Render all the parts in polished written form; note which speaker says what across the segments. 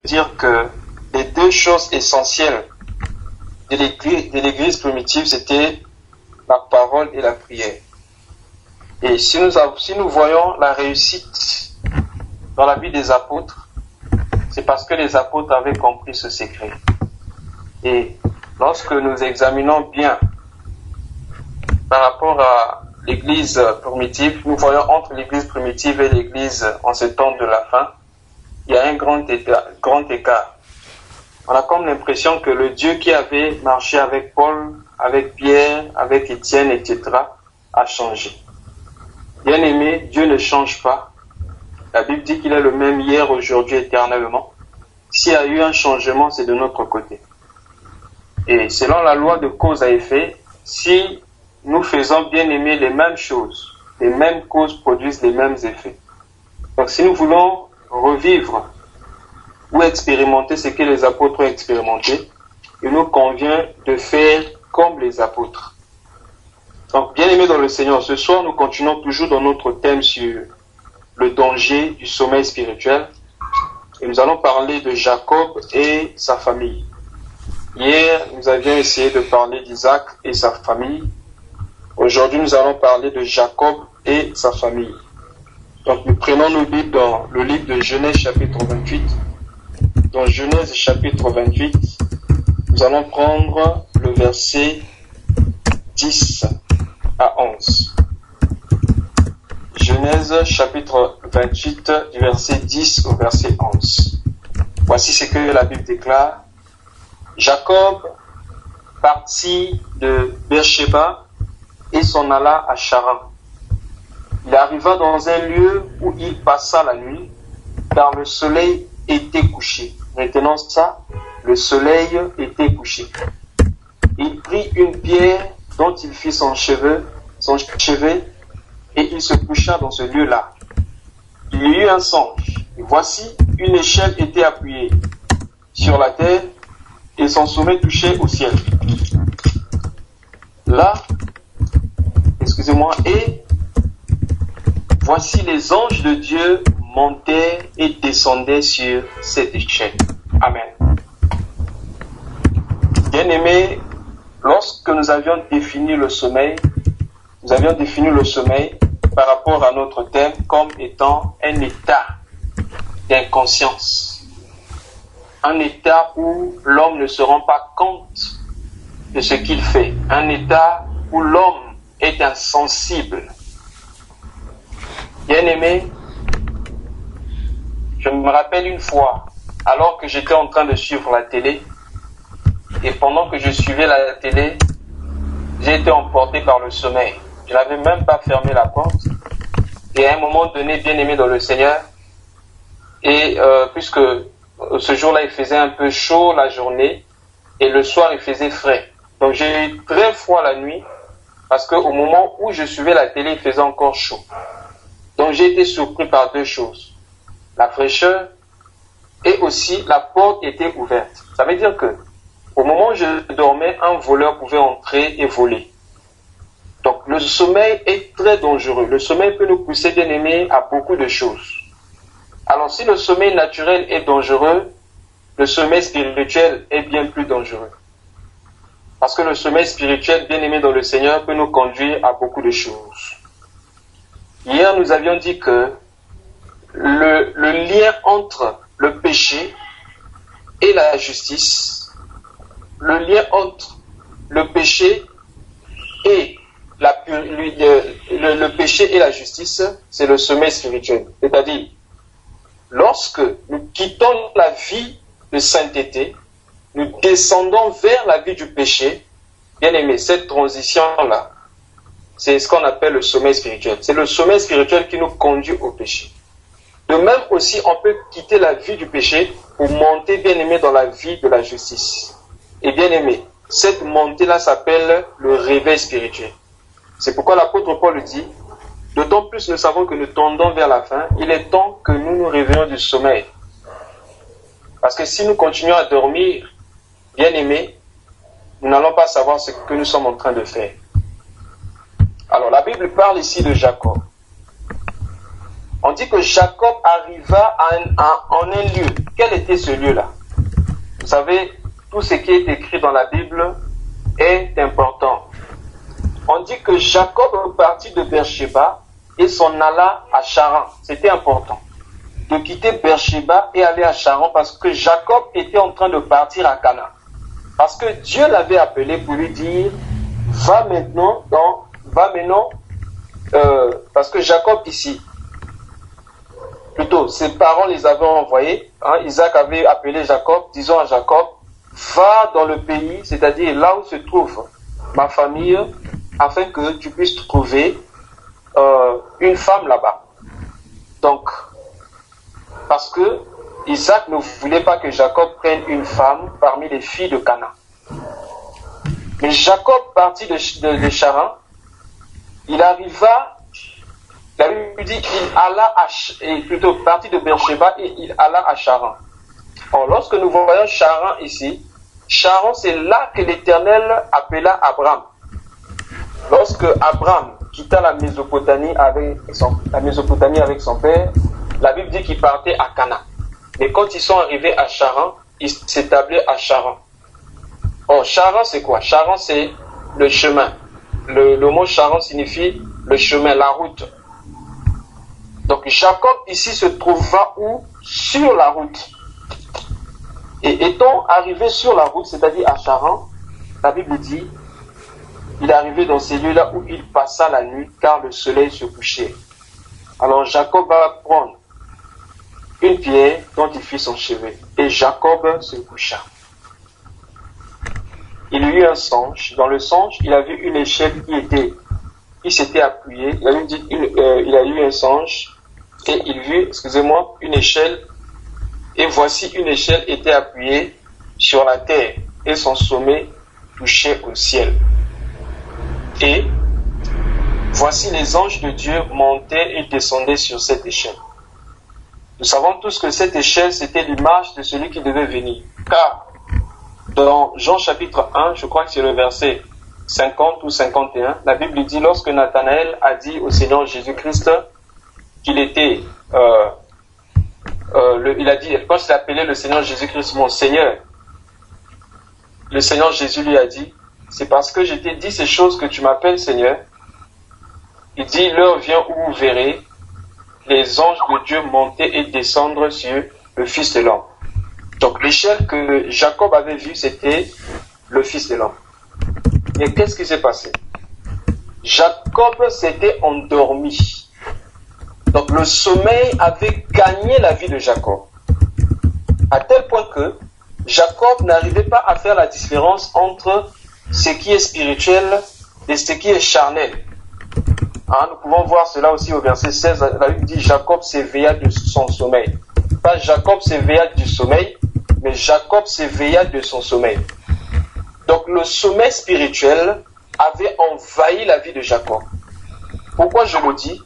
Speaker 1: dire que les deux choses essentielles de l'église primitive, c'était la parole et la prière. Et si nous voyons la réussite dans la vie des apôtres, c'est parce que les apôtres avaient compris ce secret. Et lorsque nous examinons bien par rapport à l'église primitive, nous voyons entre l'église primitive et l'église en ce temps de la fin, il y a un grand écart. On a comme l'impression que le Dieu qui avait marché avec Paul, avec Pierre, avec Étienne, etc., a changé. Bien aimé, Dieu ne change pas. La Bible dit qu'il est le même hier, aujourd'hui, éternellement. S'il y a eu un changement, c'est de notre côté. Et selon la loi de cause à effet, si nous faisons, bien aimé, les mêmes choses, les mêmes causes produisent les mêmes effets. Donc si nous voulons revivre ou expérimenter ce que les apôtres ont expérimenté, il nous convient de faire comme les apôtres. Donc, bien aimés dans le Seigneur, ce soir, nous continuons toujours dans notre thème sur le danger du sommeil spirituel. Et nous allons parler de Jacob et sa famille. Hier, nous avions essayé de parler d'Isaac et sa famille. Aujourd'hui, nous allons parler de Jacob et sa famille. Donc, nous prenons nos Bibles dans le livre de Genèse chapitre 28. Dans Genèse chapitre 28, nous allons prendre le verset 10 à 11. Genèse chapitre 28 du verset 10 au verset 11. Voici ce que la Bible déclare. Jacob partit de Beersheba et s'en alla à Charan. Il arriva dans un lieu où il passa la nuit, car le soleil était couché. Retenons ça, le soleil était couché. Il prit une pierre dont il fit son chevet, et il se coucha dans ce lieu-là. Il y eut un songe, et voici, une échelle était appuyée sur la terre, et son sommet touchait au ciel. Là, et voici les anges de Dieu montaient et descendaient sur cette échelle. Amen. Bien-aimés, lorsque nous avions défini le sommeil par rapport à notre thème comme étant un état d'inconscience. Un état où l'homme ne se rend pas compte de ce qu'il fait. Un état où l'homme est insensible. Bien-aimé, je me rappelle une fois, alors que j'étais en train de suivre la télé, et pendant que je suivais la télé, j'ai été emporté par le sommeil. Je n'avais même pas fermé la porte. Et à un moment donné, bien aimé dans le Seigneur, et puisque ce jour-là, il faisait un peu chaud la journée, et le soir, il faisait frais. Donc j'ai eu très froid la nuit, parce qu'au moment où je suivais la télé, il faisait encore chaud. Donc j'ai été surpris par deux choses. La fraîcheur et aussi la porte était ouverte. Ça veut dire que au moment où je dormais, un voleur pouvait entrer et voler. Donc le sommeil est très dangereux. Le sommeil peut nous pousser, bien aimés, à beaucoup de choses. Alors si le sommeil naturel est dangereux, le sommeil spirituel est bien plus dangereux. Parce que le sommeil spirituel, bien aimé dans le Seigneur, peut nous conduire à beaucoup de choses. Hier, nous avions dit que le lien entre le péché et la justice, le lien entre le péché et le péché et la justice, c'est le sommeil spirituel. C'est-à-dire, lorsque nous quittons la vie de sainteté, nous descendons vers la vie du péché, bien aimé, cette transition-là, c'est ce qu'on appelle le sommeil spirituel. C'est le sommeil spirituel qui nous conduit au péché. De même aussi, on peut quitter la vie du péché pour monter, bien aimé, dans la vie de la justice. Et bien aimé, cette montée-là s'appelle le réveil spirituel. C'est pourquoi l'apôtre Paul dit, d'autant plus nous savons que nous tendons vers la fin, il est temps que nous nous réveillons du sommeil. Parce que si nous continuons à dormir, bien aimé, nous n'allons pas savoir ce que nous sommes en train de faire. Alors la Bible parle ici de Jacob. On dit que Jacob arriva en un lieu. Quel était ce lieu-là? Vous savez, tout ce qui est écrit dans la Bible est important. On dit que Jacob partit de Beersheba et s'en alla à Charan. C'était important de quitter Beersheba et aller à Charan parce que Jacob était en train de partir à Canaan. Parce que Dieu l'avait appelé pour lui dire, va maintenant, parce que Jacob ici, plutôt ses parents les avaient envoyés, Isaac avait appelé Jacob, disant à Jacob, va dans le pays, c'est-à-dire là où se trouve ma famille, afin que tu puisses trouver une femme là-bas. Donc, parce que Isaac ne voulait pas que Jacob prenne une femme parmi les filles de Canaan. Mais Jacob partit de Charan, il arriva, la Bible dit qu'il alla plutôt parti de Beersheba et il alla à Charan. Or, lorsque nous voyons Charan ici, Charan c'est là que l'Éternel appela Abraham. Lorsque Abraham quitta la Mésopotamie avec son père, la Bible dit qu'il partait à Canaan. Mais quand ils sont arrivés à Charan, ils s'établirent à Charan. Or, Charan c'est quoi? Charan c'est le chemin. Le mot Charan signifie le chemin, la route. Donc Jacob ici se trouva où? Sur la route. Et étant arrivé sur la route, c'est-à-dire à Charan, la Bible dit, il est arrivé dans ces lieux-là où il passa la nuit, car le soleil se couchait. Alors Jacob va prendre une pierre dont il fit son chevet. Et Jacob se coucha. Il eut un songe. Dans le songe, il a vu une échelle qui s'était appuyée. Il a eu un songe et il vit, une échelle. Et voici une échelle était appuyée sur la terre et son sommet touchait au ciel. Et voici les anges de Dieu montaient et descendaient sur cette échelle. Nous savons tous que cette échelle, c'était l'image de celui qui devait venir. Car dans Jean chapitre 1, je crois que c'est le verset 50 ou 51, la Bible dit, lorsque Nathanaël a dit au Seigneur Jésus-Christ qu'il était, il a dit, quand il appelait le Seigneur Jésus-Christ mon Seigneur, le Seigneur Jésus lui a dit, c'est parce que je t'ai dit ces choses que tu m'appelles Seigneur. Il dit, l'heure vient où vous verrez les anges de Dieu monter et descendre sur le Fils de l'homme. Donc l'échelle que Jacob avait vue, c'était le Fils de l'homme. Et qu'est-ce qui s'est passé? Jacob s'était endormi. Donc le sommeil avait gagné la vie de Jacob. À tel point que Jacob n'arrivait pas à faire la différence entre ce qui est spirituel et ce qui est charnel. Nous pouvons voir cela aussi au verset 16. La Bible dit Jacob s'éveilla de son sommeil. Pas Jacob s'éveilla du sommeil, mais Jacob s'éveilla de son sommeil. Donc le sommeil spirituel avait envahi la vie de Jacob. Pourquoi je le dis?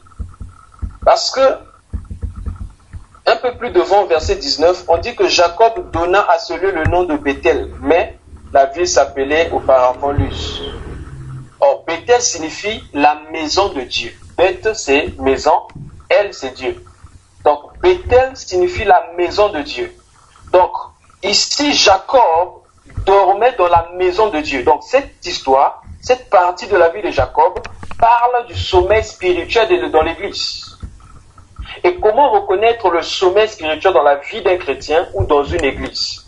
Speaker 1: Parce que un peu plus devant, verset 19, on dit que Jacob donna à ce lieu le nom de Bethel, mais la ville s'appelait auparavant Luz. Or, Bethel signifie la maison de Dieu. Beth, c'est maison, El, c'est Dieu. Donc, Bethel signifie la maison de Dieu. Donc, ici, Jacob dormait dans la maison de Dieu. Donc, cette histoire, cette partie de la vie de Jacob, parle du sommeil spirituel dans l'église. Et comment reconnaître le sommeil spirituel dans la vie d'un chrétien ou dans une église?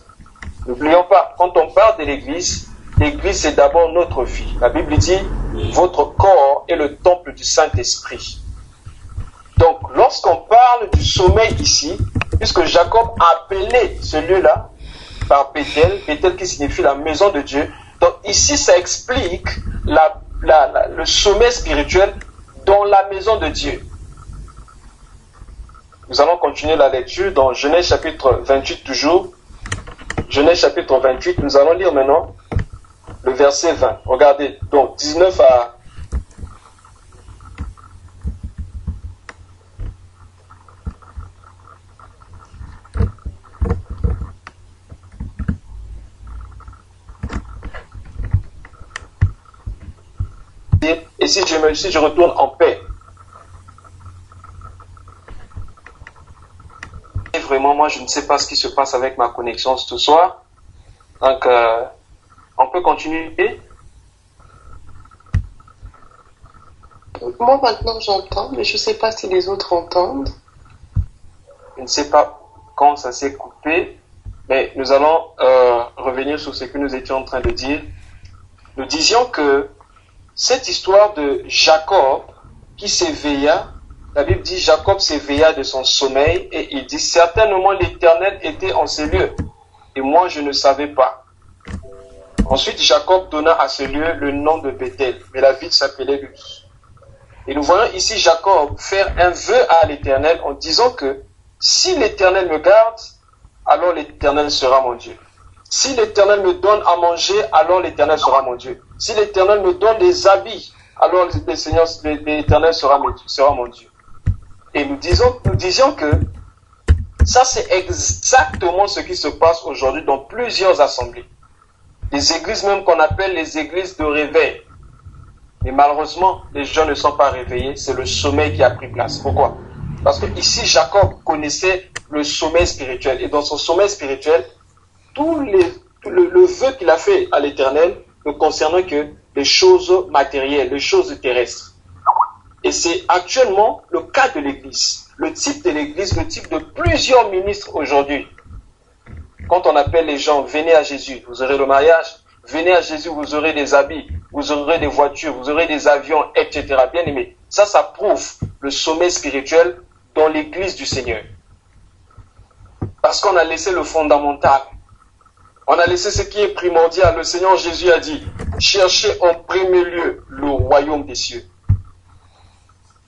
Speaker 1: N'oublions pas, quand on parle de l'église, l'église c'est d'abord notre vie. La Bible dit, votre corps est le temple du Saint-Esprit. Donc, lorsqu'on parle du sommeil ici, puisque Jacob a appelé ce lieu-là par Bethel, Bethel qui signifie la maison de Dieu, donc ici ça explique le sommeil spirituel dans la maison de Dieu. Nous allons continuer la lecture dans Genèse chapitre 28 toujours. Genèse chapitre 28, nous allons lire maintenant le verset 20. Regardez, donc 19 à... Et si je retourne en paix. vraiment, moi je ne sais pas ce qui se passe avec ma connexion ce soir. Donc, on peut continuer.
Speaker 2: Moi maintenant j'entends, mais je ne sais pas si les autres entendent.
Speaker 1: Je ne sais pas quand ça s'est coupé, mais nous allons revenir sur ce que nous étions en train de dire. Nous disions que cette histoire de Jacob qui s'éveilla, la Bible dit Jacob s'éveilla de son sommeil et il dit certainement l'Éternel était en ce lieu et moi je ne savais pas. Ensuite Jacob donna à ce lieu le nom de Bethel, mais la ville s'appelait Luz. Et nous voyons ici Jacob faire un vœu à l'Éternel en disant que si l'Éternel me garde, alors l'Éternel sera mon Dieu. Si l'Éternel me donne à manger, alors l'Éternel sera mon Dieu. Si l'Éternel me donne des habits, alors l'Éternel sera mon Dieu. Et nous disions que ça c'est exactement ce qui se passe aujourd'hui dans plusieurs assemblées. Les églises même qu'on appelle les églises de réveil. Et malheureusement, les gens ne sont pas réveillés, c'est le sommeil qui a pris place. Pourquoi? Parce que ici, Jacob connaissait le sommeil spirituel. Et dans son sommeil spirituel, le vœu qu'il a fait à l'Éternel ne concernait que les choses matérielles, les choses terrestres. Et c'est actuellement le cas de l'Église. Le type de l'Église, le type de plusieurs ministres aujourd'hui. Quand on appelle les gens, venez à Jésus, vous aurez le mariage. Venez à Jésus, vous aurez des habits, vous aurez des voitures, vous aurez des avions, etc. Bien aimé, ça prouve le sommeil spirituel dans l'Église du Seigneur. Parce qu'on a laissé le fondamental. On a laissé ce qui est primordial. Le Seigneur Jésus a dit, cherchez en premier lieu le royaume des cieux.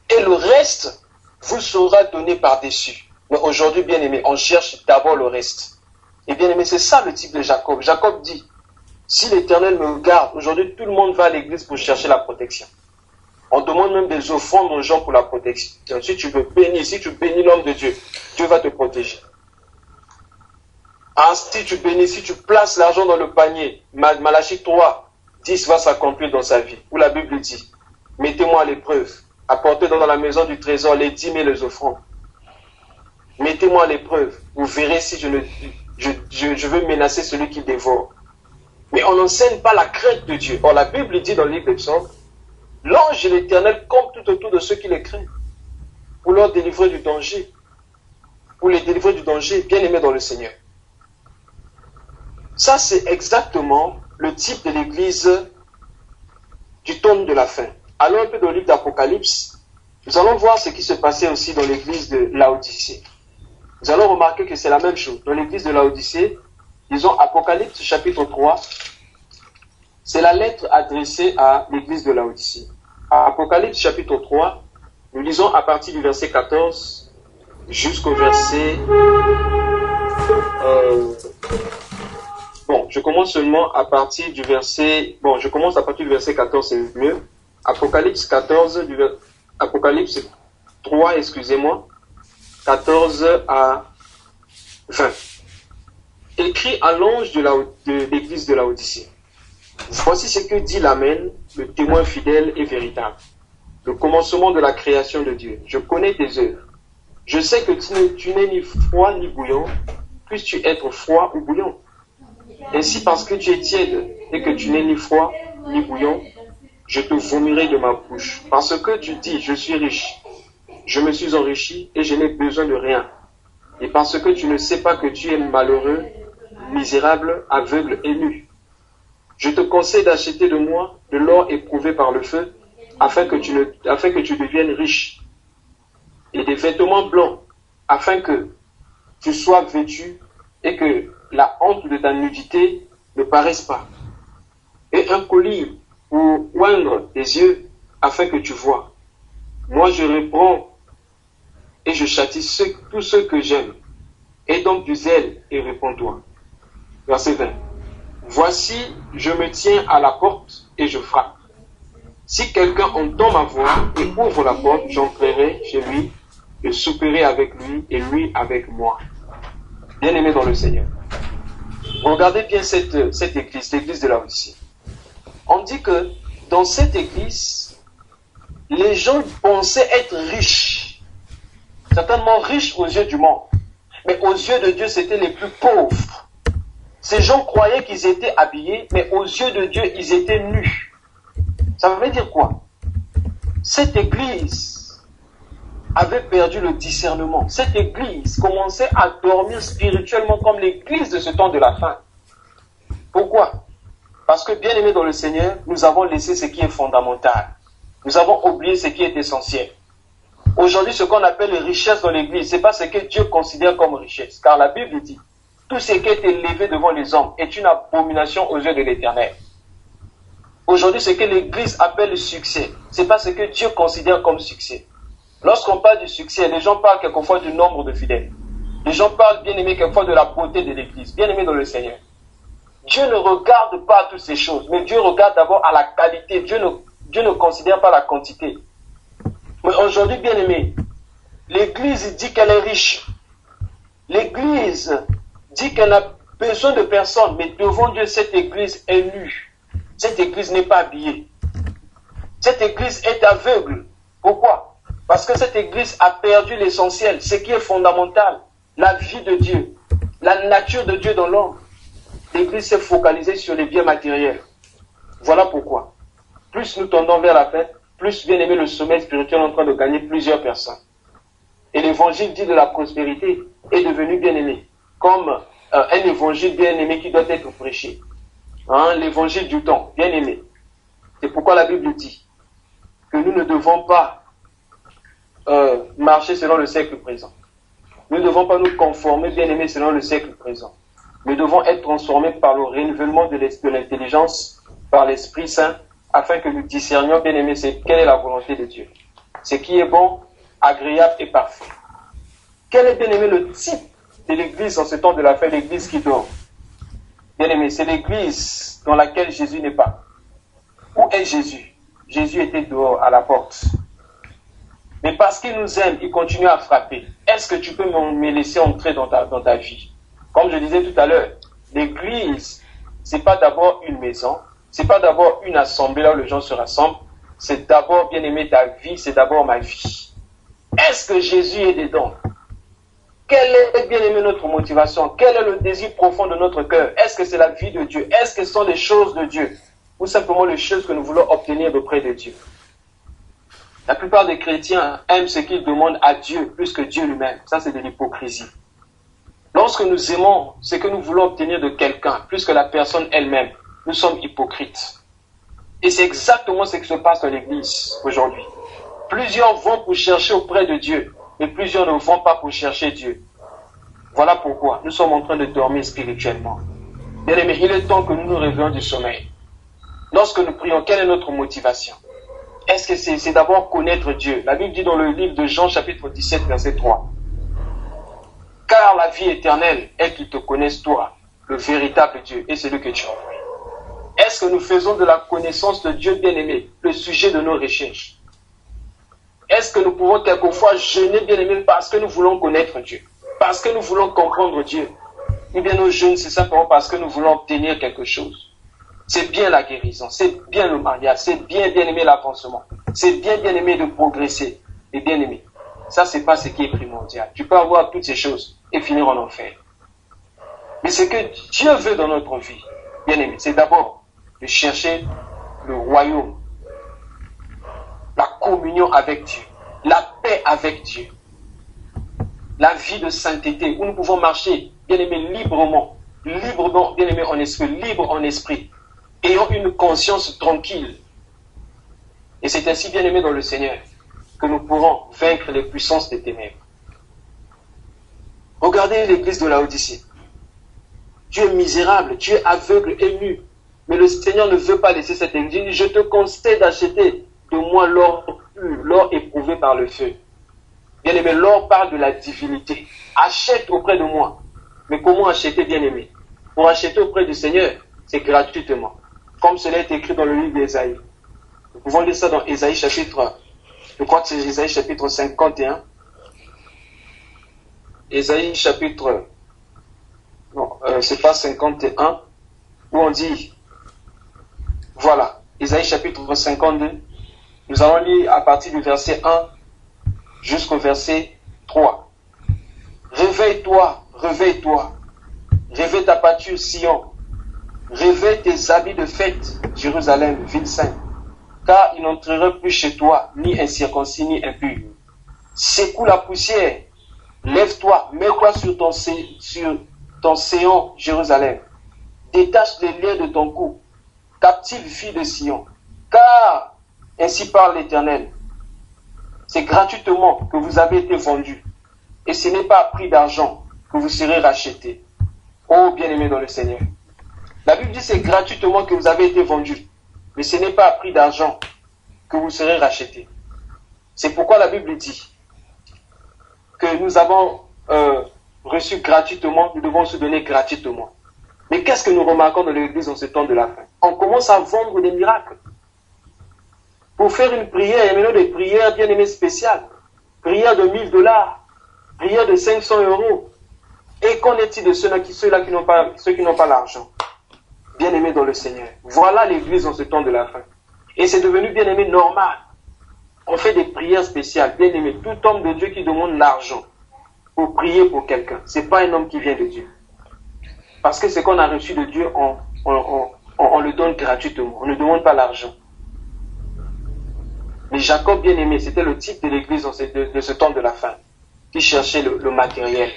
Speaker 1: Et le reste vous sera donné par-dessus. Mais aujourd'hui, bien aimé, on cherche d'abord le reste. Et bien aimé, c'est ça le type de Jacob. Jacob dit, si l'Éternel me garde, aujourd'hui tout le monde va à l'église pour chercher la protection. On demande même des offrandes aux gens pour la protection. Si tu veux bénir, si tu bénis l'homme de Dieu, Dieu va te protéger. Si tu bénis, si tu places l'argent dans le panier, Malachie 3, 10 va s'accomplir dans sa vie. Où la Bible dit, mettez-moi à l'épreuve, apportez dans la maison du trésor les dîmes et les offrandes. Mettez-moi à l'épreuve, vous verrez si je veux menacer celui qui dévore. Mais on n'enseigne pas la crainte de Dieu. Or, la Bible dit dans le livre des Psaumes, l'ange de l'Éternel compte tout autour de ceux qui les craignent, pour leur délivrer du danger, pour les délivrer du danger, bien aimés dans le Seigneur. Ça, c'est exactement le type de l'église du temps de la fin. Allons un peu dans le livre d'Apocalypse, nous allons voir ce qui se passait aussi dans l'église de Laodicée. Nous allons remarquer que c'est la même chose. Dans l'église de Laodicée, disons Apocalypse chapitre 3, c'est la lettre adressée à l'église de Laodicée. Apocalypse chapitre 3, nous lisons à partir du verset 14 jusqu'au verset... je commence seulement à partir du verset... je commence à partir du verset 14, c'est mieux. Apocalypse 3, 14 à 20. Écrit à l'ange de l'église de Laodicée. Voici ce que dit l'Amen, le témoin fidèle et véritable. Le commencement de la création de Dieu. Je connais tes œuvres. Je sais que tu n'es ni froid ni bouillant. Puisses-tu être froid ou bouillant? Ainsi, parce que tu es tiède et que tu n'es ni froid ni bouillant, je te vomirai de ma bouche. Parce que tu dis, je suis riche. Je me suis enrichi et je n'ai besoin de rien. Et parce que tu ne sais pas que tu es malheureux, misérable, aveugle et nu. Je te conseille d'acheter de moi de l'or éprouvé par le feu, afin que tu deviennes riche, et des vêtements blancs, afin que tu sois vêtu et que la honte de ta nudité ne paraisse pas, et un collier pour oindre tes yeux, afin que tu vois. Moi je reprends et je châtie tous ceux que j'aime. Aie donc du zèle et réponds-toi. Verset 20. Voici, je me tiens à la porte et je frappe. Si quelqu'un entend ma voix et ouvre la porte, j'entrerai chez lui, je souperai avec lui et lui avec moi. Bien-aimé dans le Seigneur. Regardez bien cette église, l'église de Laodicée. On dit que dans cette église, les gens pensaient être riches, certainement riches aux yeux du monde. Mais aux yeux de Dieu, c'était les plus pauvres. Ces gens croyaient qu'ils étaient habillés, mais aux yeux de Dieu, ils étaient nus. Ça veut dire quoi? Cette église avait perdu le discernement. Cette église commençait à dormir spirituellement comme l'église de ce temps de la fin. Pourquoi? Parce que, bien aimés dans le Seigneur, nous avons laissé ce qui est fondamental. Nous avons oublié ce qui est essentiel. Aujourd'hui, ce qu'on appelle les richesses dans l'église, ce n'est pas ce que Dieu considère comme richesse. Car la Bible dit, tout ce qui est élevé devant les hommes est une abomination aux yeux de l'Éternel. Aujourd'hui, ce que l'église appelle le succès, ce n'est pas ce que Dieu considère comme succès. Lorsqu'on parle du succès, les gens parlent quelquefois du nombre de fidèles. Les gens parlent, bien aimés, quelquefois de la beauté de l'église, bien aimés dans le Seigneur. Dieu ne regarde pas toutes ces choses, mais Dieu regarde d'abord à la qualité. Dieu ne considère pas la quantité. Mais aujourd'hui, bien aimé, l'église dit qu'elle est riche. L'église dit qu'elle a besoin de personne, mais devant Dieu, cette église est nue. Cette église n'est pas habillée. Cette église est aveugle. Pourquoi? Parce que cette église a perdu l'essentiel, ce qui est fondamental, la vie de Dieu, la nature de Dieu dans l'homme. L'église s'est focalisée sur les biens matériels. Voilà pourquoi. Plus nous tendons vers la fête, plus bien aimé le sommeil spirituel est en train de gagner plusieurs personnes. Et l'évangile dit de la prospérité est devenu bien aimé, comme un évangile bien aimé qui doit être prêché. L'évangile du temps, bien aimé. C'est pourquoi la Bible dit que nous ne devons pas marcher selon le siècle présent. Nous ne devons pas nous conformer, bien aimé, selon le siècle présent. Nous devons être transformés par le renouvellement de l'intelligence, par l'Esprit Saint, afin que nous discernions, bien aimé, quelle est la volonté de Dieu. Ce qui est bon, agréable et parfait. Quel est, bien aimé, le type de l'église en ce temps de la fin, l'église qui dort? Bien aimé, c'est l'église dans laquelle Jésus n'est pas. Où est Jésus? Jésus était dehors, à la porte. Mais parce qu'il nous aime, il continue à frapper. Est-ce que tu peux me laisser entrer dans ta vie? Comme je disais tout à l'heure, l'église, c'est pas d'abord une maison, c'est pas d'abord une assemblée là où les gens se rassemblent, c'est d'abord, bien aimé, ta vie, c'est d'abord ma vie. Est-ce que Jésus est dedans? Quelle est, bien aimé, notre motivation? Quel est le désir profond de notre cœur? Est-ce que c'est la vie de Dieu? Est-ce que ce sont les choses de Dieu? Ou simplement les choses que nous voulons obtenir auprès de Dieu? La plupart des chrétiens aiment ce qu'ils demandent à Dieu plus que Dieu lui-même. Ça, c'est de l'hypocrisie. Lorsque nous aimons ce que nous voulons obtenir de quelqu'un plus que la personne elle-même, nous sommes hypocrites. Et c'est exactement ce qui se passe dans l'église aujourd'hui. Plusieurs vont pour chercher auprès de Dieu, mais plusieurs ne vont pas pour chercher Dieu. Voilà pourquoi nous sommes en train de dormir spirituellement. Bien aimés, il est temps que nous nous réveillons du sommeil. Lorsque nous prions, quelle est notre motivation? Est-ce que c'est d'abord connaître Dieu? La Bible dit dans le livre de Jean, chapitre 17, verset 3. Car la vie éternelle est qu'ils te connaissent toi, le véritable Dieu, et celui que tu as envoyé. Est-ce que nous faisons de la connaissance de Dieu bien-aimé le sujet de nos recherches? Est-ce que nous pouvons quelquefois jeûner bien-aimé parce que nous voulons connaître Dieu, parce que nous voulons comprendre Dieu? Ou bien nos jeûnes, c'est simplement parce que nous voulons obtenir quelque chose? C'est bien la guérison, c'est bien le mariage, c'est bien-aimé l'avancement, c'est bien-aimé de progresser, et bien-aimé. Ça, c'est pas ce qui est primordial. Tu peux avoir toutes ces choses et finir en enfer. Mais ce que Dieu veut dans notre vie, bien-aimé, c'est d'abord de chercher le royaume, la communion avec Dieu, la paix avec Dieu, la vie de sainteté où nous pouvons marcher, bien-aimé, librement, bien-aimé, en esprit, libre en esprit, ayant une conscience tranquille. Et c'est ainsi, bien-aimé, dans le Seigneur, que nous pourrons vaincre les puissances des ténèbres. Regardez l'église de Laodicée. Tu es misérable, tu es aveugle et nu. Mais le Seigneur ne veut pas laisser cette église. Il dit, je te conseille d'acheter de moi l'or pur, l'or éprouvé par le feu. Bien aimé, l'or parle de la divinité. Achète auprès de moi. Mais comment acheter, bien aimé? Pour acheter auprès du Seigneur, c'est gratuitement. Comme cela est écrit dans le livre d'Ésaïe. Nous pouvons lire ça dans Ésaïe chapitre, je crois que c'est Ésaïe chapitre 51. Ésaïe chapitre, non, c'est pas 51, où on dit, voilà, Ésaïe chapitre 52, nous allons lire à partir du verset 1 jusqu'au verset 3. Réveille-toi, réveille-toi. Réveille ta pâture, Sion. Réveille tes habits de fête, Jérusalem, ville sainte. Car il n'entrera plus chez toi, ni incirconcis, ni impur. Secoue la poussière. Lève-toi, mets-toi sur ton séant, Jérusalem. Détache les liens de ton cou. Captive fille de Sion. Car, ainsi parle l'Éternel, c'est gratuitement que vous avez été vendus. Et ce n'est pas à prix d'argent que vous serez rachetés. Oh, bien-aimés dans le Seigneur. La Bible dit c'est gratuitement que vous avez été vendus. Mais ce n'est pas à prix d'argent que vous serez rachetés. C'est pourquoi la Bible dit que nous avons reçu gratuitement, nous devons se donner gratuitement. Mais qu'est-ce que nous remarquons dans l'Église en ce temps de la fin? On commence à vendre des miracles. Pour faire une prière, il y a maintenant des prières bien aimées spéciales. Prière de $1000, prière de 500 €. Et qu'en est-il de ceux qui n'ont pas l'argent? Bien aimés dans le Seigneur. Voilà l'Église en ce temps de la fin. Et c'est devenu bien aimé normal. On fait des prières spéciales. Bien aimé, tout homme de Dieu qui demande l'argent pour prier pour quelqu'un, c'est pas un homme qui vient de Dieu. Parce que ce qu'on a reçu de Dieu, on le donne gratuitement. On ne demande pas l'argent. Mais Jacob, bien aimé, c'était le type de l'Église de ce temps de la fin, qui cherchait le matériel.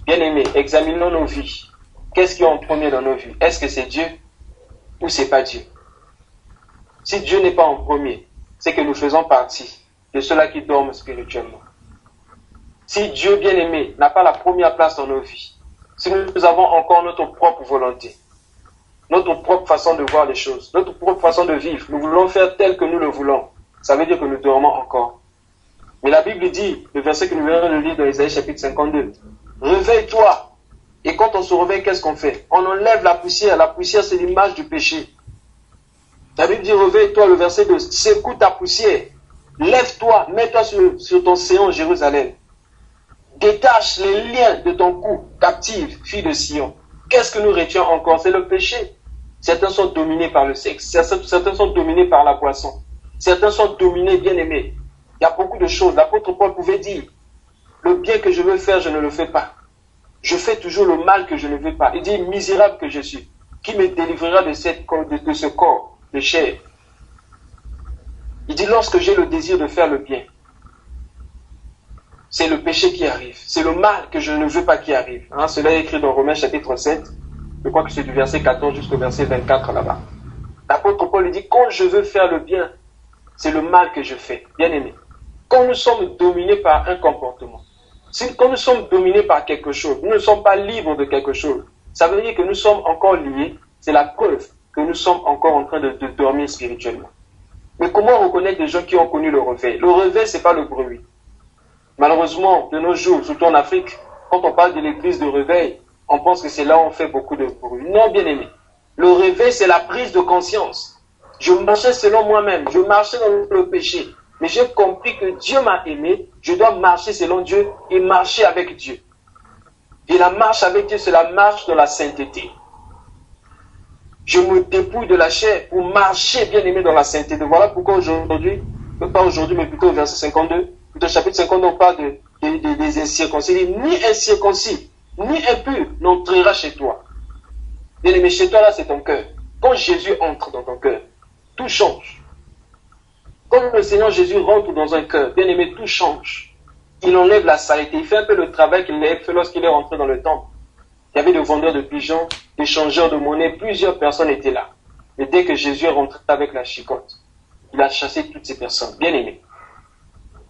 Speaker 1: Bien aimé, examinons nos vies. Qu'est-ce qui est en premier dans nos vies? Est-ce que c'est Dieu ou c'est pas Dieu? Si Dieu n'est pas en premier, c'est que nous faisons partie de ceux-là qui dorment spirituellement. Si Dieu, bien aimé, n'a pas la première place dans nos vies, si nous avons encore notre propre volonté, notre propre façon de voir les choses, notre propre façon de vivre, nous voulons faire tel que nous le voulons, ça veut dire que nous dormons encore. Mais la Bible dit, le verset que nous venons de lire dans Isaïe chapitre 52, réveille-toi. Et quand on se réveille, qu'est-ce qu'on fait? On enlève la poussière. La poussière, c'est l'image du péché. La Bible dit, réveille-toi, le verset 2, secoue ta poussière. Lève-toi, mets-toi sur ton séant, Jérusalem. Détache les liens de ton cou, captive, fille de Sion. Qu'est-ce que nous retenons encore? C'est le péché. Certains sont dominés par le sexe. Certains sont dominés par la boisson. Certains sont dominés, bien aimés. Il y a beaucoup de choses. L'apôtre Paul pouvait dire, le bien que je veux faire, je ne le fais pas. Je fais toujours le mal que je ne veux pas. Il dit, misérable que je suis, qui me délivrera de ce corps de chair? Il dit, lorsque j'ai le désir de faire le bien, c'est le péché qui arrive. C'est le mal que je ne veux pas qui arrive. Cela est écrit dans Romains chapitre 7. Je crois que c'est du verset 14 jusqu'au verset 24 là-bas. L'apôtre Paul dit, quand je veux faire le bien, c'est le mal que je fais. Bien aimé. Quand nous sommes dominés par un comportement, quand nous sommes dominés par quelque chose, nous ne sommes pas libres de quelque chose, ça veut dire que nous sommes encore liés. C'est la preuve que nous sommes encore en train de dormir spirituellement. Mais comment reconnaître des gens qui ont connu le réveil? Le réveil, c'est pas le bruit. Malheureusement, de nos jours, surtout en Afrique, quand on parle de l'église de réveil, on pense que c'est là où on fait beaucoup de bruit. Non, bien aimé. Le réveil, c'est la prise de conscience. Je marchais selon moi-même, je marchais dans le péché. Mais j'ai compris que Dieu m'a aimé, je dois marcher selon Dieu et marcher avec Dieu. Et la marche avec Dieu, c'est la marche dans la sainteté. Je me dépouille de la chair pour marcher, bien aimé, dans la sainteté. Voilà pourquoi aujourd'hui, pas aujourd'hui, mais plutôt au verset 52, plutôt au chapitre 52, on parle des incirconcis. Ni incirconcis, ni impur n'entrera chez toi. Bien aimé, chez toi, là, c'est ton cœur. Quand Jésus entre dans ton cœur, tout change. Quand le Seigneur Jésus rentre dans un cœur, bien aimé, tout change. Il enlève la saleté. Il fait un peu le travail qu'il avait fait lorsqu'il est rentré dans le temple. Il y avait des vendeurs de pigeons, des changeurs de monnaie, plusieurs personnes étaient là. Mais dès que Jésus est rentré avec la chicotte, il a chassé toutes ces personnes. Bien aimé.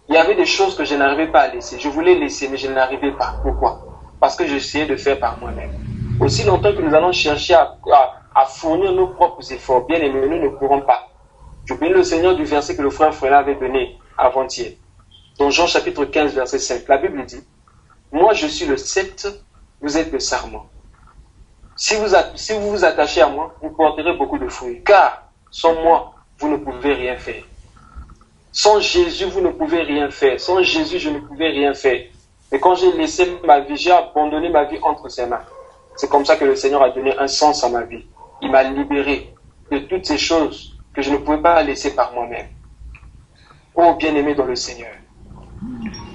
Speaker 1: Il y avait des choses que je n'arrivais pas à laisser. Je voulais laisser, mais je n'arrivais pas. Pourquoi? Parce que j'essayais de faire par moi-même. Aussi longtemps que nous allons chercher à fournir nos propres efforts, bien aimé, nous ne pourrons pas. Je bénis le Seigneur du verset que le frère Frélin avait donné avant-hier. Dans Jean chapitre 15, verset 5, la Bible dit, moi je suis le sceptre, vous êtes le sarment. Si vous vous attachez à moi, vous porterez beaucoup de fruits. Car sans moi, vous ne pouvez rien faire. Sans Jésus, vous ne pouvez rien faire. Sans Jésus, je ne pouvais rien faire. Mais quand j'ai laissé ma vie, j'ai abandonné ma vie entre ses mains. C'est comme ça que le Seigneur a donné un sens à ma vie. Il m'a libéré de toutes ces choses que je ne pouvais pas laisser par moi-même. Oh, bien-aimé dans le Seigneur.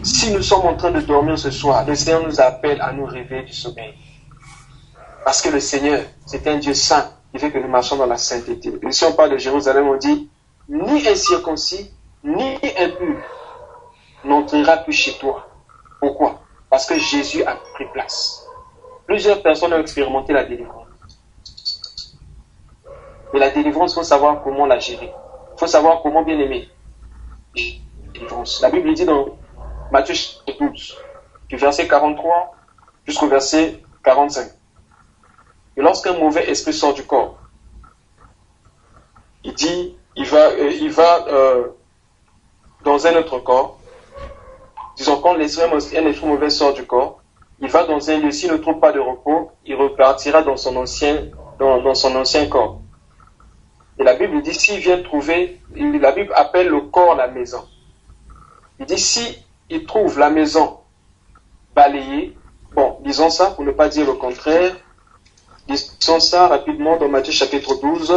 Speaker 1: Si nous sommes en train de dormir ce soir, le Seigneur nous appelle à nous réveiller du sommeil. Parce que le Seigneur, c'est un Dieu saint, qui fait que nous marchons dans la sainteté. Et si on parle de Jérusalem, on dit, ni incirconcis, ni impur n'entrera plus chez toi. Pourquoi? Parce que Jésus a pris place. Plusieurs personnes ont expérimenté la délivrance. Mais la délivrance, il faut savoir comment la gérer. Il faut savoir comment bien aimer. Délivrance. La Bible dit dans Matthieu 12, du verset 43 jusqu'au verset 45. Et lorsqu'un mauvais esprit sort du corps, il dit, il va dans un autre corps. Disons, quand un esprit mauvais sort du corps, il va dans un lieu, s'il ne trouve pas de repos, il repartira dans son ancien corps. Et la Bible dit, s'il vient trouver, la Bible appelle le corps la maison. Il dit, si il trouve la maison balayée, bon, disons ça pour ne pas dire le contraire, disons ça rapidement dans Matthieu chapitre 12,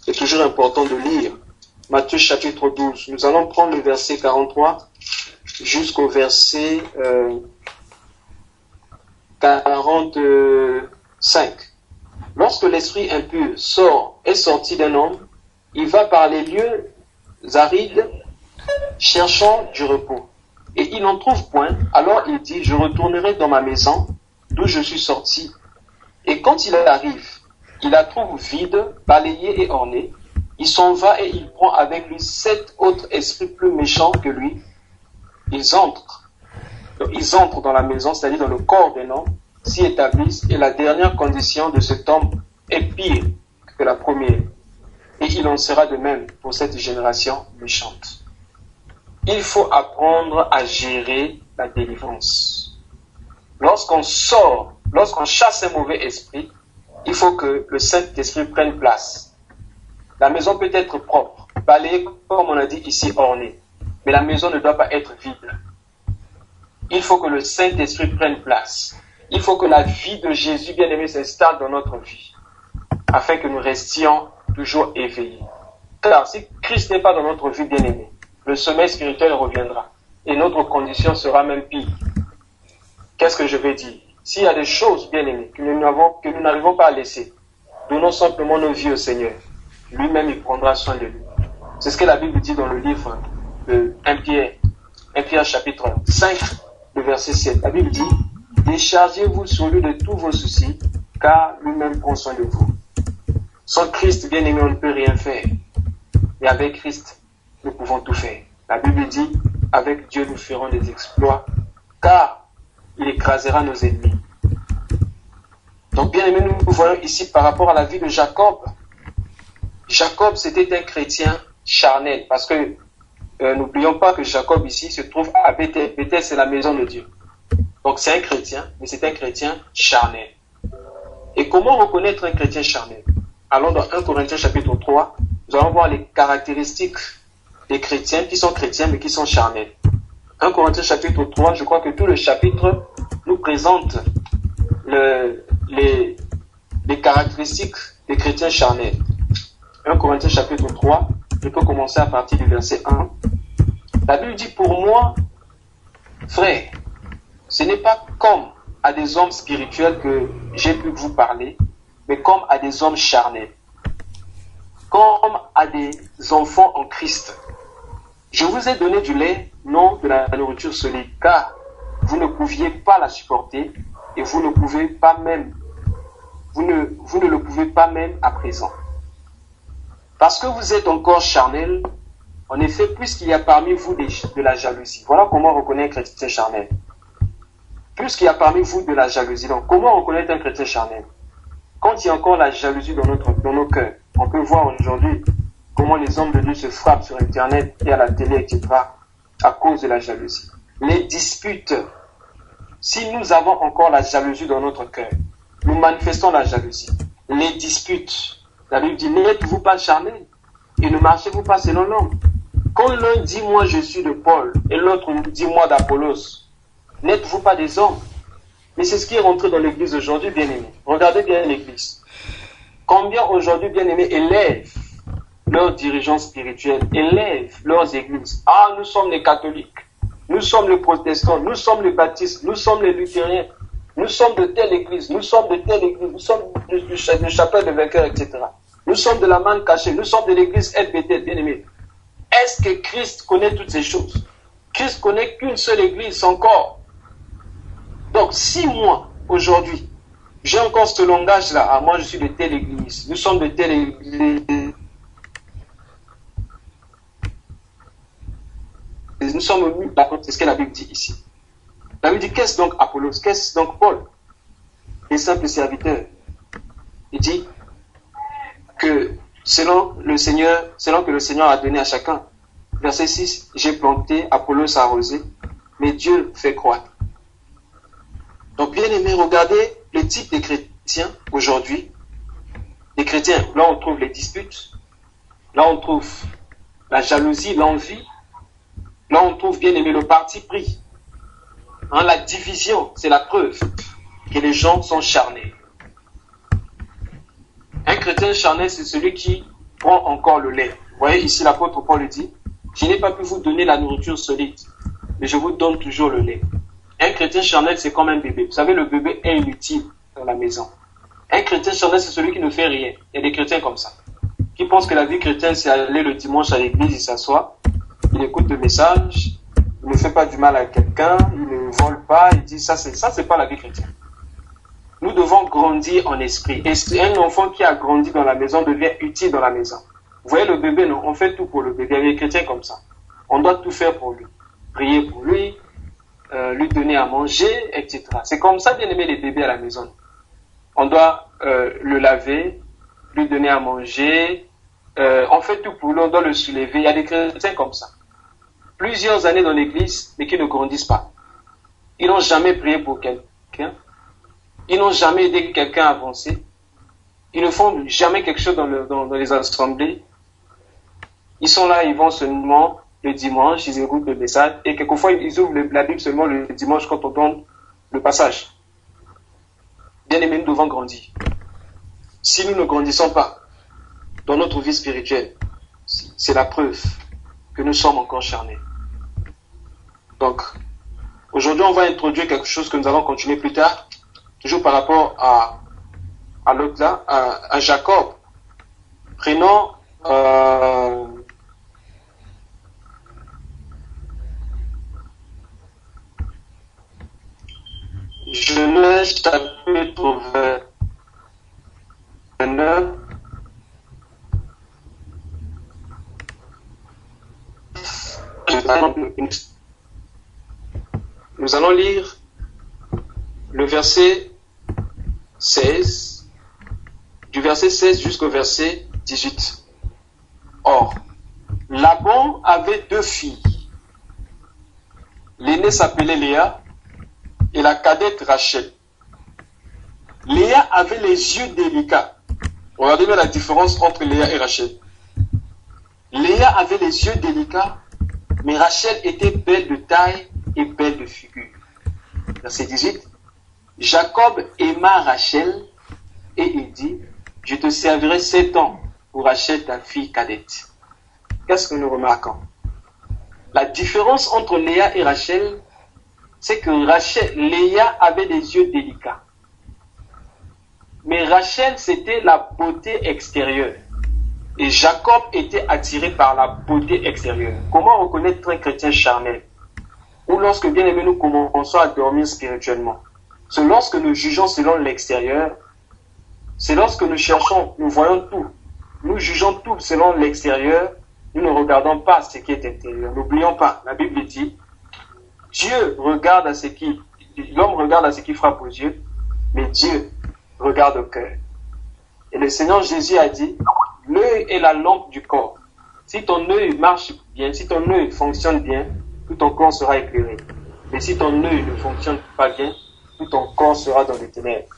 Speaker 1: c'est toujours important de lire. Matthieu chapitre 12, nous allons prendre le verset 43 jusqu'au verset 45. Lorsque l'esprit impur est sorti d'un homme, il va par les lieux arides, cherchant du repos. Et il n'en trouve point, alors il dit, je retournerai dans ma maison, d'où je suis sorti. Et quand il arrive, il la trouve vide, balayée et ornée. Il s'en va et il prend avec lui 7 autres esprits plus méchants que lui. Ils entrent dans la maison, c'est-à-dire dans le corps d'un homme, s'y établissent, et la dernière condition de cet homme est pire que la première. Et il en sera de même pour cette génération méchante. Il faut apprendre à gérer la délivrance. Lorsqu'on chasse un mauvais esprit, il faut que le Saint-Esprit prenne place. La maison peut être propre, balayée, comme on a dit ici, ornée. Mais la maison ne doit pas être vide. Il faut que le Saint-Esprit prenne place. Il faut que la vie de Jésus bien-aimé s'installe dans notre vie, afin que nous restions toujours éveillés. Car si Christ n'est pas dans notre vie bien-aimée, le sommeil spirituel reviendra. Et notre condition sera même pire. Qu'est-ce que je vais dire? S'il y a des choses bien-aimées que nous n'arrivons pas à laisser, donnons simplement nos vies au Seigneur. Lui-même, il prendra soin de nous. C'est ce que la Bible dit dans le livre de 1 Pierre chapitre 5, le verset 7. La Bible dit, déchargez-vous sur lui de tous vos soucis, car lui-même prend soin de vous. Sans Christ, bien-aimé, on ne peut rien faire. Et avec Christ, nous pouvons tout faire. La Bible dit, avec Dieu, nous ferons des exploits, car il écrasera nos ennemis. Donc, bien aimé, nous voyons ici par rapport à la vie de Jacob. Jacob, c'était un chrétien charnel, parce que n'oublions pas que Jacob ici se trouve à Bethel. Bethel, c'est la maison de Dieu. Donc, c'est un chrétien, mais c'est un chrétien charnel. Et comment reconnaître un chrétien charnel? Allons dans 1 Corinthiens chapitre 3, nous allons voir les caractéristiques des chrétiens qui sont chrétiens, mais qui sont charnels. 1 Corinthiens chapitre 3, je crois que tout le chapitre nous présente les caractéristiques des chrétiens charnels. 1 Corinthiens chapitre 3, je peux commencer à partir du verset 1. La Bible dit, pour moi, frère, ce n'est pas comme à des hommes spirituels que j'ai pu vous parler, mais comme à des hommes charnels, comme à des enfants en Christ. Je vous ai donné du lait, non de la nourriture solide, car vous ne pouviez pas la supporter et vous ne le pouvez pas même à présent. Parce que vous êtes encore charnel, en effet, puisqu'il y a parmi vous de la jalousie. Voilà comment on reconnaît un chrétien charnel. Puisqu'il y a parmi vous de la jalousie. Donc, comment reconnaître un chrétien charnel? Quand il y a encore la jalousie dans nos cœurs, on peut voir aujourd'hui comment les hommes de Dieu se frappent sur Internet et à la télé, etc., à cause de la jalousie. Les disputes. Si nous avons encore la jalousie dans notre cœur, nous manifestons la jalousie. Les disputes. La Bible dit, n'êtes-vous pas charnel et ne marchez-vous pas selon l'homme? Quand l'un dit, moi je suis de Paul, et l'autre dit, moi d'Apollos, n'êtes-vous pas des hommes? Mais c'est ce qui est rentré dans l'église aujourd'hui, bien-aimés. Regardez bien l'église. Combien aujourd'hui, bien-aimés, élèvent leurs dirigeants spirituels, élèvent leurs églises. Ah, nous sommes des catholiques. nous sommes les protestants, nous sommes les baptistes, nous sommes les luthériens, nous sommes de telle église, nous sommes de telle église, nous sommes du chapelle de vainqueur, etc. Nous sommes de la manne cachée, nous sommes de l'église LBT, bien aimé. Est-ce que Christ connaît toutes ces choses? Christ connaît qu'une seule église, son corps. Donc, si moi, aujourd'hui, j'ai encore ce langage-là, ah, moi je suis de telle église, nous sommes de telle église, nous sommes mis, c'est ce que la Bible dit ici. La Bible dit, qu'est-ce donc Apollos? Qu'est-ce donc Paul? Les simples serviteurs. Il dit que selon que le Seigneur a donné à chacun. Verset 6, j'ai planté, Apollos a arrosé, mais Dieu fait croître. Donc, bien aimé, regardez le type des chrétiens aujourd'hui. Les chrétiens, là on trouve les disputes, là on trouve la jalousie, l'envie, là on trouve, bien aimé, le parti pris. Hein, la division, c'est la preuve que les gens sont charnés. Un chrétien charnel, c'est celui qui prend encore le lait. Vous voyez, ici l'apôtre Paul le dit, je n'ai pas pu vous donner la nourriture solide, mais je vous donne toujours le lait. Un chrétien charnel, c'est comme un bébé. Vous savez, le bébé est inutile dans la maison. Un chrétien charnel, c'est celui qui ne fait rien. Il y a des chrétiens comme ça, qui pensent que la vie chrétienne, c'est aller le dimanche à l'église, il s'assoit, il écoute le message, il ne fait pas du mal à quelqu'un, il ne vole pas, il dit ça, c'est pas la vie chrétienne. Nous devons grandir en esprit. Et un enfant qui a grandi dans la maison devient utile dans la maison. Vous voyez le bébé, non? On fait tout pour le bébé. Il y a des chrétiens comme ça. On doit tout faire pour lui. Prier pour lui, lui donner à manger, etc. C'est comme ça, bien aimé, les bébés à la maison. On doit le laver, lui donner à manger. On fait tout pour lui, on doit le soulever. Il y a des chrétiens comme ça. Plusieurs années dans l'église, mais qui ne grandissent pas. Ils n'ont jamais prié pour quelqu'un. Ils n'ont jamais aidé quelqu'un à avancer. Ils ne font jamais quelque chose dans les assemblées. Ils sont là, ils vont seulement le dimanche, ils écoutent le message, et quelquefois ils ouvrent la Bible seulement le dimanche quand on donne le passage. Bien aimés, nous devons grandir. Si nous ne grandissons pas dans notre vie spirituelle, c'est la preuve que nous sommes encore charnés. Donc, aujourd'hui, on va introduire quelque chose que nous allons continuer plus tard, toujours par rapport à l'autre là, à Jacob. Prenons Genèse chapitre 29. Nous allons lire le verset 16, du verset 16 jusqu'au verset 18. Or, Laban avait 2 filles. L'aînée s'appelait Léa et la cadette Rachel. Léa avait les yeux délicats. Regardez bien la différence entre Léa et Rachel. Léa avait les yeux délicats, mais Rachel était belle de taille et belle de figure. Verset 18. Jacob aima Rachel et il dit, je te servirai 7 ans pour Rachel ta fille cadette. Qu'est-ce que nous remarquons? La différence entre Léa et Rachel, c'est que Léa avait des yeux délicats. Mais Rachel, c'était la beauté extérieure. Et Jacob était attiré par la beauté extérieure. Comment reconnaître un chrétien charnel? Ou lorsque, bien aimé, nous commençons à dormir spirituellement. C'est lorsque nous jugeons selon l'extérieur. C'est lorsque nous cherchons, nous voyons tout. Nous jugeons tout selon l'extérieur. Nous ne regardons pas ce qui est intérieur. N'oublions pas, la Bible dit, l'homme regarde à ce qui frappe aux yeux, mais Dieu regarde au cœur. Et le Seigneur Jésus a dit, l'œil est la lampe du corps. Si ton œil marche bien, si ton œil fonctionne bien, tout ton corps sera éclairé. Mais si ton œil ne fonctionne pas bien, tout ton corps sera dans les ténèbres.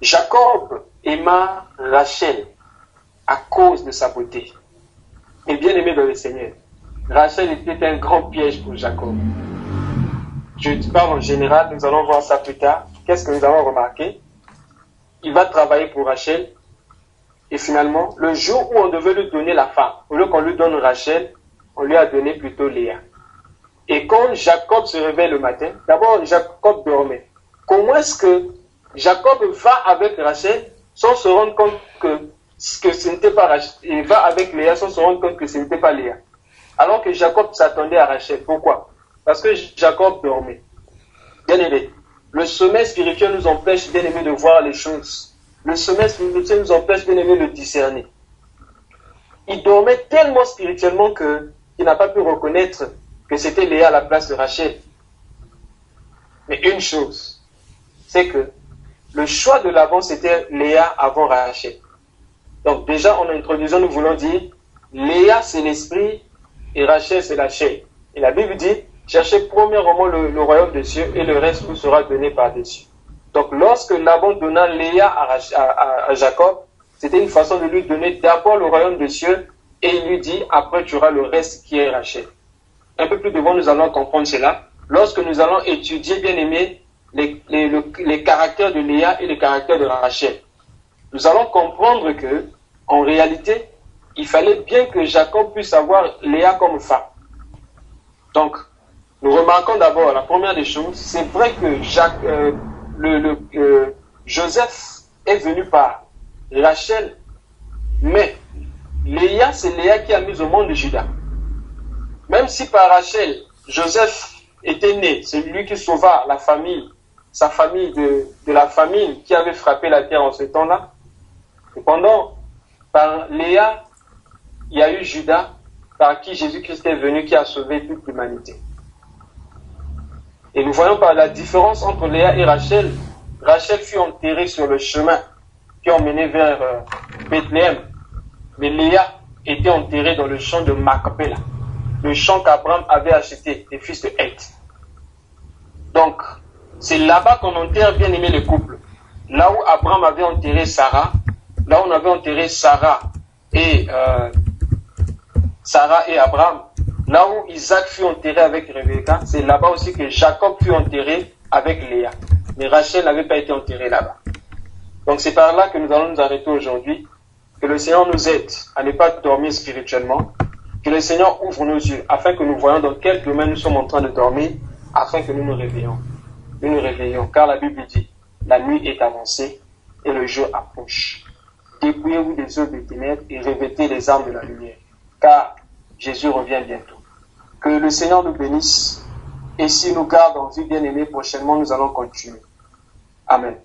Speaker 1: Jacob aima Rachel à cause de sa beauté. Et bien aimé dans le Seigneur, Rachel était un grand piège pour Jacob. Je parle en général, nous allons voir ça plus tard. Qu'est-ce que nous avons remarqué? Il va travailler pour Rachel. Et finalement, le jour où on devait lui donner la femme, au lieu qu'on lui donne Rachel, on lui a donné plutôt Léa. Et quand Jacob se réveille le matin, d'abord Jacob dormait. Comment est-ce que Jacob va avec Rachel sans se rendre compte que ce n'était pas Rachel, il va avec Léa sans se rendre compte que ce n'était pas Léa. Alors que Jacob s'attendait à Rachel. Pourquoi? Parce que Jacob dormait. Bien aimé, le sommeil spirituel nous empêche, bien aimé, de voir les choses. Le sommeil spirituel nous empêche, bien aimé, de le discerner. Il dormait tellement spirituellement qu'il n'a pas pu reconnaître que c'était Léa à la place de Rachel. Mais une chose, c'est que le choix de Laban, c'était Léa avant Rachel. Donc déjà, en introduisant, nous voulons dire, Léa, c'est l'esprit et Rachel, c'est la chair. Et la Bible dit, cherchez premièrement le royaume des cieux et le reste vous sera donné par-dessus. Donc lorsque Laban donna Léa à Jacob, c'était une façon de lui donner d'abord le royaume des cieux et il lui dit, après tu auras le reste qui est Rachel. Un peu plus devant, nous allons comprendre cela. Lorsque nous allons étudier, bien aimé, les caractères de Léa et les caractères de Rachel, nous allons comprendre que, en réalité, il fallait bien que Jacob puisse avoir Léa comme femme. Donc, nous remarquons d'abord, la première des choses, c'est vrai que Joseph est venu par Rachel, mais Léa, c'est Léa qui a mis au monde Judas. Même si par Rachel, Joseph était né, c'est lui qui sauva la famille, sa famille de la famine qui avait frappé la terre en ce temps-là. Cependant, par Léa, il y a eu Judas, par qui Jésus-Christ est venu, qui a sauvé toute l'humanité. Et nous voyons par la différence entre Léa et Rachel. Rachel fut enterrée sur le chemin qui ont mené vers Bethléem. Mais Léa était enterrée dans le champ de Macpéla, le champ qu'Abraham avait acheté des fils de Heth. Donc, c'est là-bas qu'on enterre bien aimé le couple. Là où Abraham avait enterré Sarah, là où on avait enterré Sarah et Abraham, là où Isaac fut enterré avec Rebecca, c'est là-bas aussi que Jacob fut enterré avec Léa. Mais Rachel n'avait pas été enterrée là-bas. Donc c'est par là que nous allons nous arrêter aujourd'hui. Que le Seigneur nous aide à ne pas dormir spirituellement. Que le Seigneur ouvre nos yeux afin que nous voyions dans quel domaine nous sommes en train de dormir, afin que nous nous réveillons. Nous nous réveillons, car la Bible dit, la nuit est avancée et le jour approche. Dépouillez-vous des œuvres des ténèbres et revêtez les armes de la lumière, car Jésus revient bientôt. Que le Seigneur nous bénisse, et s'il nous garde en vie bien-aimée, prochainement nous allons continuer. Amen.